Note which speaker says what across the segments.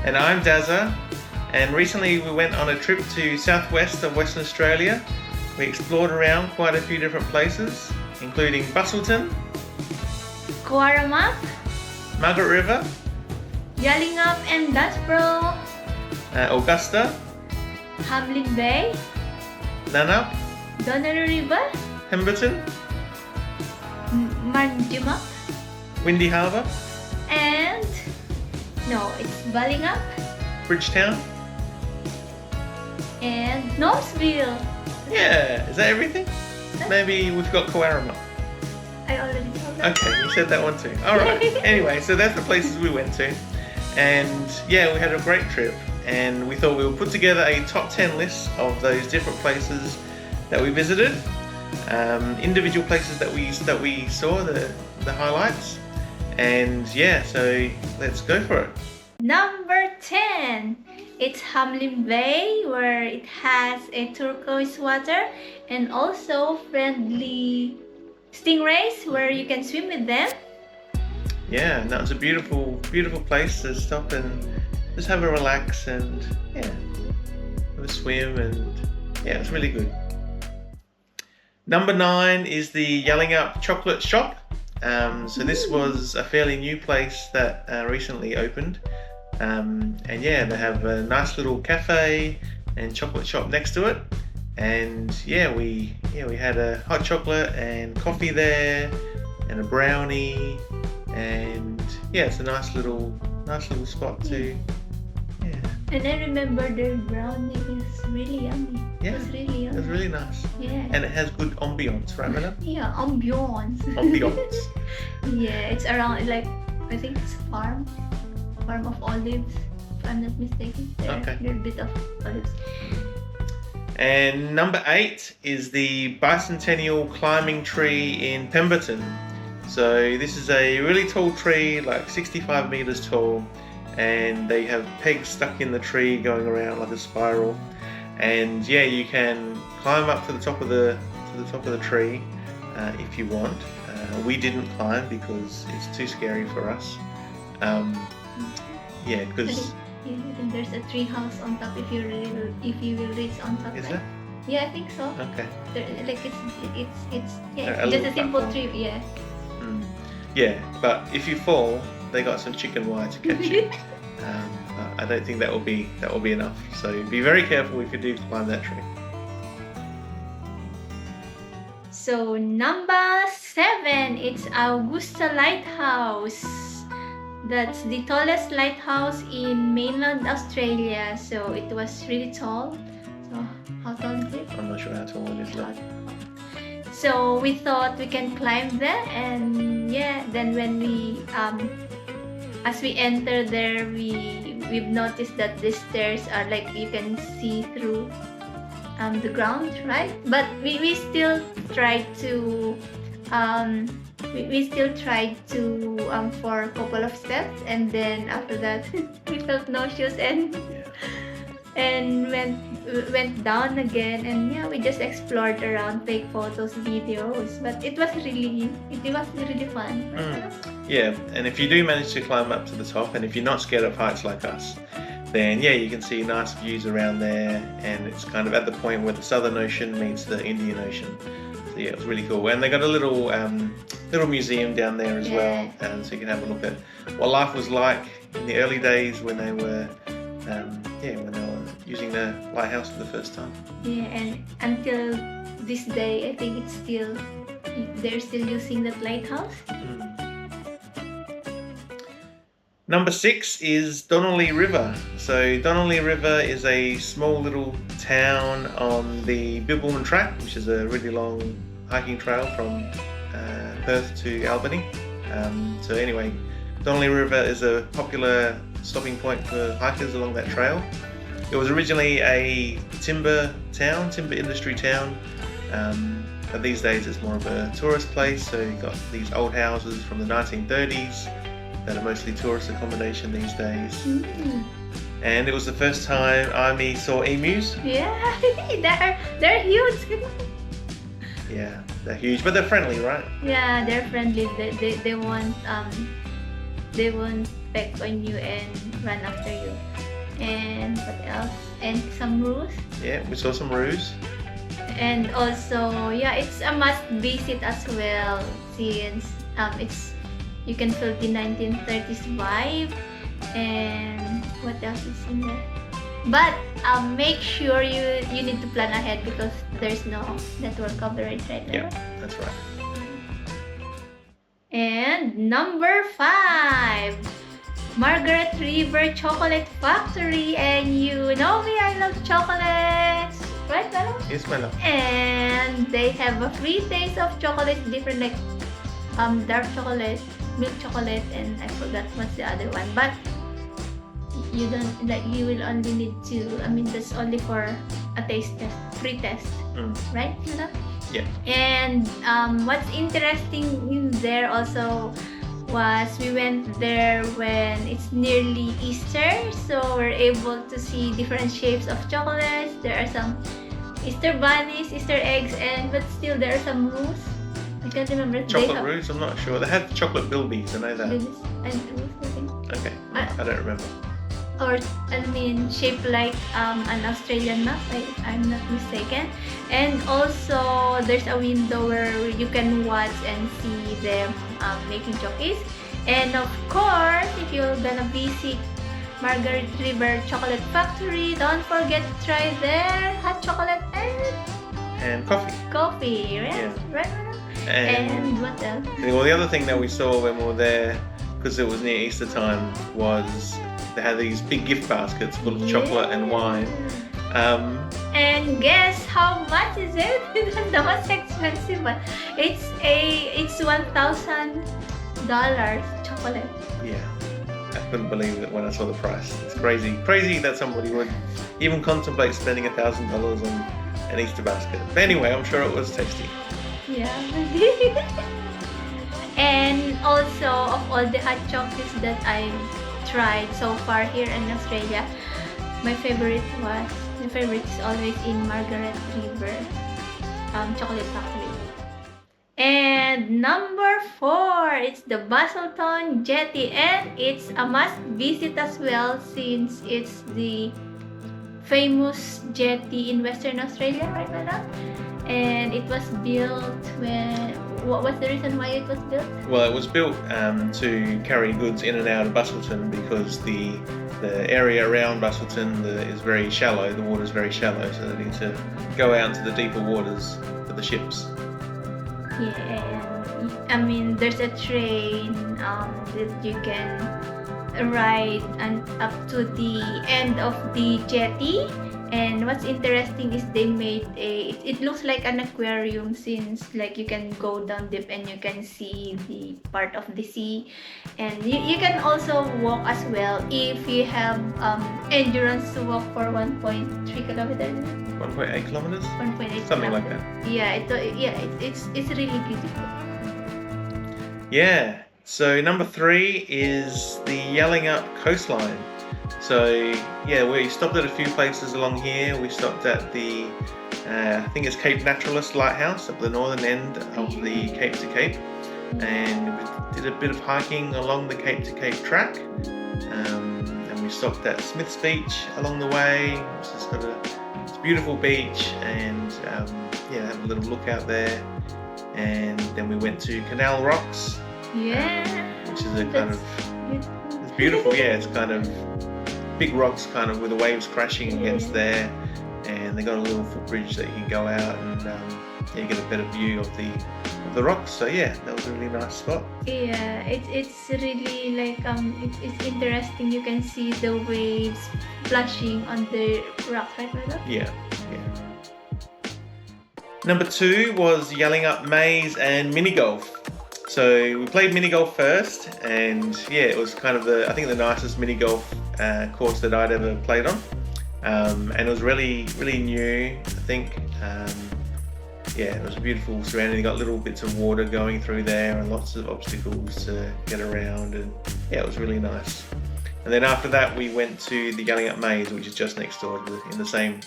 Speaker 1: And I'm Dazza, and recently we went on a trip to southwest of Western Australia. We explored around quite a few different places, including Bicentennial, Margaret River,
Speaker 2: Yallingup and Dazza,
Speaker 1: Augusta,
Speaker 2: Holling Bay,
Speaker 1: Naturaliste,
Speaker 2: River,
Speaker 1: Pemberton,
Speaker 2: Margaret,
Speaker 1: Windy Harbour,
Speaker 2: and it's Yallingup
Speaker 1: Bridgetown.
Speaker 2: and Northville.
Speaker 1: Yeah, is that everything? Maybe we forgot Cowarama.
Speaker 2: I already told that.
Speaker 1: Okay, you said that one too. Alright, anyway, so that's the places we went to. And yeah, we had a great trip. And we thought we would put together a top 10 list of those different places that we visited. Individual places that we saw, the highlights. And yeah, so let's go for it.
Speaker 2: Number 10. It's Holling Bay, where it has a turquoise water and also friendly stingrays where you can swim with them.
Speaker 1: Yeah, and that was a beautiful, beautiful place to stop and just have a relax and yeah, have a swim, and yeah, it's really good. Number 9 is the Yallingup chocolate shop. So this was a fairly new place that recently opened. And yeah, they have a nice little cafe and chocolate shop next to it. And yeah, we had a hot chocolate and coffee there and a brownie, and yeah, it's a nice little spot to. Yeah.
Speaker 2: And I remember their brownie is really yummy.
Speaker 1: Yeah,
Speaker 2: it was really yummy.
Speaker 1: It was really nice.
Speaker 2: Yeah.
Speaker 1: And it has good ambience, right, Mena?
Speaker 2: Yeah, ambiance.
Speaker 1: Ambiance.
Speaker 2: Yeah, it's around, like, I think it's farm of olives, if I'm not mistaken.
Speaker 1: Okay.
Speaker 2: There are a bit of olives.
Speaker 1: And number 8 is the Bicentennial climbing tree in Pemberton. So this is a really tall tree, like 65 meters tall, and they have pegs stuck in the tree going around like a spiral. And yeah, you can climb up to the top of the tree if you want. We didn't climb because it's too scary for us. Yeah, because
Speaker 2: I think there's a tree house on top if you will reach on top.
Speaker 1: Is
Speaker 2: right?
Speaker 1: there?
Speaker 2: Yeah, I think so.
Speaker 1: Okay.
Speaker 2: Like it's
Speaker 1: A
Speaker 2: just
Speaker 1: little
Speaker 2: a simple
Speaker 1: platform.
Speaker 2: tree. Yeah.
Speaker 1: Yeah, but if you fall, they got some chicken wire to catch you. I don't think that will be enough. So be very careful if you do climb that tree.
Speaker 2: So number 7, it's Australis Lighthouse. That's the tallest lighthouse in mainland Australia. So it was really tall. So how tall is it?
Speaker 1: I'm not sure how tall it is. Like.
Speaker 2: So we thought we can climb there, and yeah, then when we as we enter there, we've noticed that the stairs are like you can see through the ground, right? But we still tried to we still tried to for a couple of steps, and then after that we felt nauseous and went down again, and yeah, we just explored around, take photos, videos, but it was really fun.
Speaker 1: Yeah, and if you do manage to climb up to the top, and if you're not scared of heights like us, then yeah, you can see nice views around there, and it's kind of at the point where the Southern Ocean meets the Indian Ocean. So yeah, it was really cool. And they got a little museum down there as well, so you can have a look at what life was like in the early days when they were using the lighthouse for the first time.
Speaker 2: Yeah, and until this day, I think they're still using that lighthouse.
Speaker 1: Number 6 is Donnelly River. So Donnelly River is a small little town on the Bibbulmun Track, which is a really long hiking trail from Perth to Albany. So anyway, Donnelly River is a popular stopping point for hikers along that trail. It was originally a timber industry town, but these days it's more of a tourist place. So you've got these old houses from the 1930s that are mostly tourist accommodation these days. And it was the first time Imee saw emus.
Speaker 2: Yeah, they're huge.
Speaker 1: Yeah, they're huge, but they're friendly, right?
Speaker 2: Yeah, they're friendly. They won't peck on you and run after you. And what else? And some roos.
Speaker 1: Yeah, we saw some roos.
Speaker 2: And also, yeah, it's a must visit as well since it's you can feel the 1930s vibe. And what else is in there? But make sure you need to plan ahead because there's no network coverage right now.
Speaker 1: Yeah, that's right.
Speaker 2: And number 5, Margaret River Chocolate Factory. And you know me, I love chocolates, right, Bella?
Speaker 1: Yes, my love.
Speaker 2: And they have a free taste of chocolate, different like dark chocolate, milk chocolate, and I forgot what's the other one. But you don't like, you will only need to. I mean, that's only for a taste test, free test, right, Bella?
Speaker 1: Yeah.
Speaker 2: And what's interesting in there also was we went there when it's nearly Easter, so we're able to see different shapes of chocolates. There are some Easter bunnies, Easter eggs, and but still there are some roos. I can't remember.
Speaker 1: Chocolate roos? I'm not sure. They had chocolate bilbies, I know that.
Speaker 2: And roos, I think.
Speaker 1: Okay, I don't remember.
Speaker 2: Or I mean, shaped like an Australian map, if I'm not mistaken. And also, there's a window where you can watch and see them making chockies. And of course, if you're gonna visit Margaret River Chocolate Factory, don't forget to try their hot chocolate
Speaker 1: And coffee.
Speaker 2: coffee, right?
Speaker 1: Yeah.
Speaker 2: Right? And what else?
Speaker 1: Well, the other thing that we saw when we were there, because it was near Easter time, was they had these big gift baskets full of chocolate and wine.
Speaker 2: And guess how much is it? The most expensive one. It's $1,000 chocolate.
Speaker 1: Yeah, I couldn't believe it when I saw the price. It's crazy that somebody would even contemplate spending $1,000 on an Easter basket. But anyway, I'm sure it was tasty.
Speaker 2: Yeah. And also, of all the hot chocolates that I tried so far here in Australia, my favorite is always in Margaret River Chocolate Factory. And number 4, it's the Bicentennial Jetty, and it's a must visit as well since it's the famous jetty in Western Australia, right, Madam? And it was built when. What was the reason why it was built?
Speaker 1: Well, it was built to carry goods in and out of Busselton because the area around Busselton is very shallow. The water's very shallow, so they need to go out into the deeper waters for the ships.
Speaker 2: Yeah, and I mean, there's a train that you can ride and up to the end of the jetty. And what's interesting is they made it looks like an aquarium since like you can go down deep and you can see the part of the sea, and you can also walk as well if you have endurance to walk for 1.3 kilometers.
Speaker 1: 1.8 kilometers?
Speaker 2: 1.8
Speaker 1: Something
Speaker 2: kilometers.
Speaker 1: like that.
Speaker 2: Yeah, it's really beautiful.
Speaker 1: Yeah. So number 3 is the Yallingup coastline. So yeah, we stopped at a few places along here. We stopped at the, I think it's Cape Naturaliste Lighthouse at the northern end of the Cape to Cape, and we did a bit of hiking along the Cape to Cape track. And we stopped at Smith's Beach along the way. It's just got it's a beautiful beach, and yeah, have a little look out there. And then we went to Canal Rocks.
Speaker 2: Yeah.
Speaker 1: Which is a kind of, it's beautiful. Yeah, it's kind of big rocks kind of with the waves crashing against there, and they got a little footbridge that you can go out and you get a better view of the rocks. So yeah, that was a really nice spot.
Speaker 2: Yeah, it's really like it's interesting. You can see the waves splashing on the rock, right, Milo?
Speaker 1: Yeah. Number 2 was Yallingup Maze and mini golf. So we played mini golf first, and yeah, it was kind of I think the nicest mini golf course that I'd ever played on, and it was really new, I think. Yeah, it was a beautiful surrounding. You got little bits of water going through there and lots of obstacles to get around, and yeah, it was really nice. And then after that, we went to the Yallingup Maze, which is just next door in the same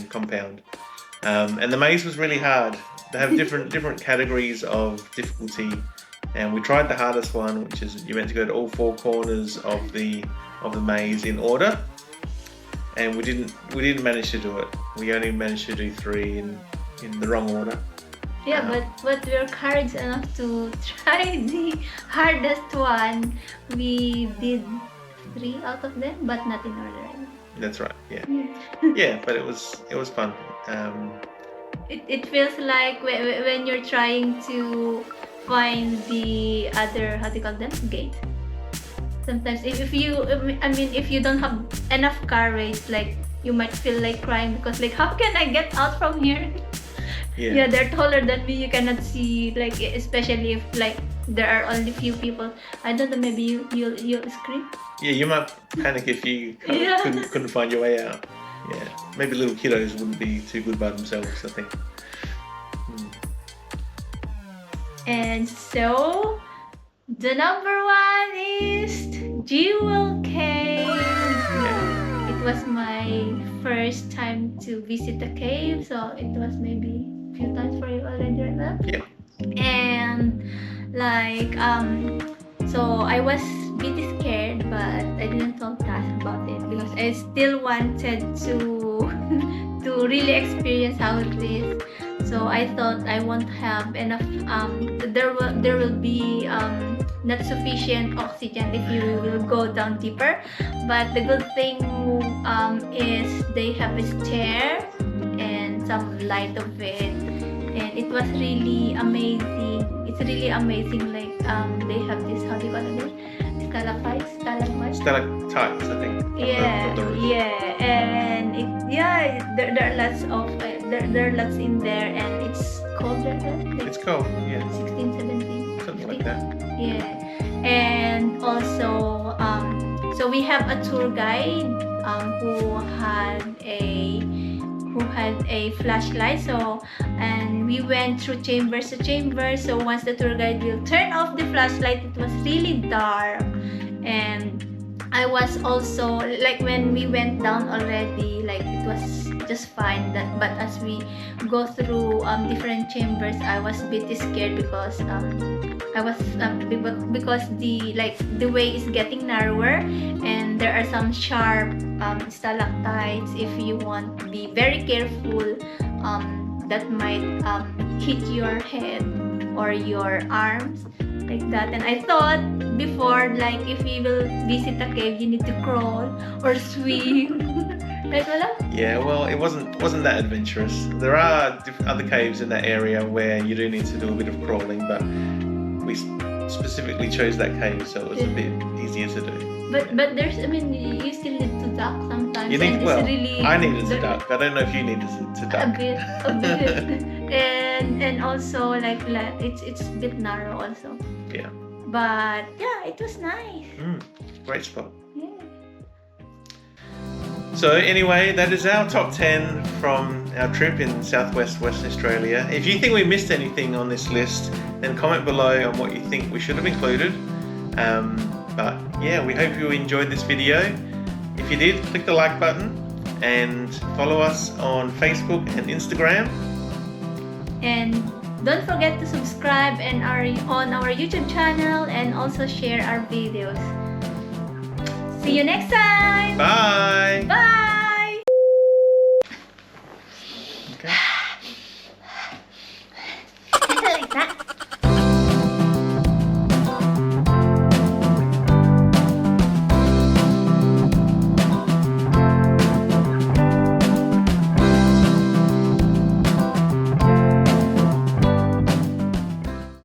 Speaker 1: compound. And the maze was really hard. They have different categories of difficulty And we tried the hardest one, which is you meant to go to all 4 corners of the maze in order, and we didn't manage to do it. We only managed to do 3 in the wrong order.
Speaker 2: Yeah, but we're courage enough to try the hardest one. We did 3 out of them, but not in order.
Speaker 1: That's right. Yeah. Yeah, but it was fun.
Speaker 2: It feels like when you're trying to find the other, how do you call them, gate. Sometimes if you don't have enough courage, like you might feel like crying because like how can I get out from here? Yeah, they're taller than me. You cannot see, like, especially if like there are only few people. I don't know. Maybe you'll scream.
Speaker 1: Yeah, you might panic if you couldn't find your way out. Yeah, maybe little kiddos wouldn't be too good by themselves, I think.
Speaker 2: And so the number 1 is Jewel Cave.
Speaker 1: Yeah.
Speaker 2: It was my first time to visit the cave, so it was maybe a few times for you already, right now.
Speaker 1: Yeah.
Speaker 2: And like so I was a bit scared, but I didn't tell Dazza about it because I still wanted to to really experience how it is. So I thought I won't have enough. There will be not sufficient oxygen if you will go down deeper. But the good thing is they have a stair and some light of it, and it was really amazing. It's really amazing. Like they have this, how do you call it?
Speaker 1: Stalactites, I think.
Speaker 2: Yeah, and there are lots of there are lots in there, and it's cold right now.
Speaker 1: It's cold, yeah.
Speaker 2: 16, 17,
Speaker 1: Something like that.
Speaker 2: Yeah, and also so we have a tour guide who had a flashlight. So and we went through chambers to chambers. So once the tour guide will turn off the flashlight, it was really dark. And I was also like when we went down already, like it was just fine. But as we go through different chambers, I was a bit scared because because the way is getting narrower, and there are some sharp stalactites. If you want to be very careful, that might hit your head or your arms. Like that. And I thought before, like if you will visit a cave, you need to crawl or swim. Right, wala?
Speaker 1: Yeah, well, it wasn't that adventurous. There are other caves in that area where you do need to do a bit of crawling, but we specifically chose that cave, so it was a bit easier to do.
Speaker 2: But there's, you still need to duck sometimes.
Speaker 1: You need,
Speaker 2: and really,
Speaker 1: I needed to duck. I don't know if you needed to duck.
Speaker 2: A bit. and also like it's a bit narrow also.
Speaker 1: Yeah.
Speaker 2: But yeah, it was nice.
Speaker 1: Great spot.
Speaker 2: Yeah.
Speaker 1: So anyway, that is our top 10 from our trip in southwest Western Australia. If you think we missed anything on this list, then comment below on what you think we should have included. But yeah, we hope you enjoyed this video. If you did, click the like button and follow us on Facebook and Instagram.
Speaker 2: And don't forget to subscribe on our YouTube channel, and also share our videos. See you next time!
Speaker 1: Bye!
Speaker 2: Bye!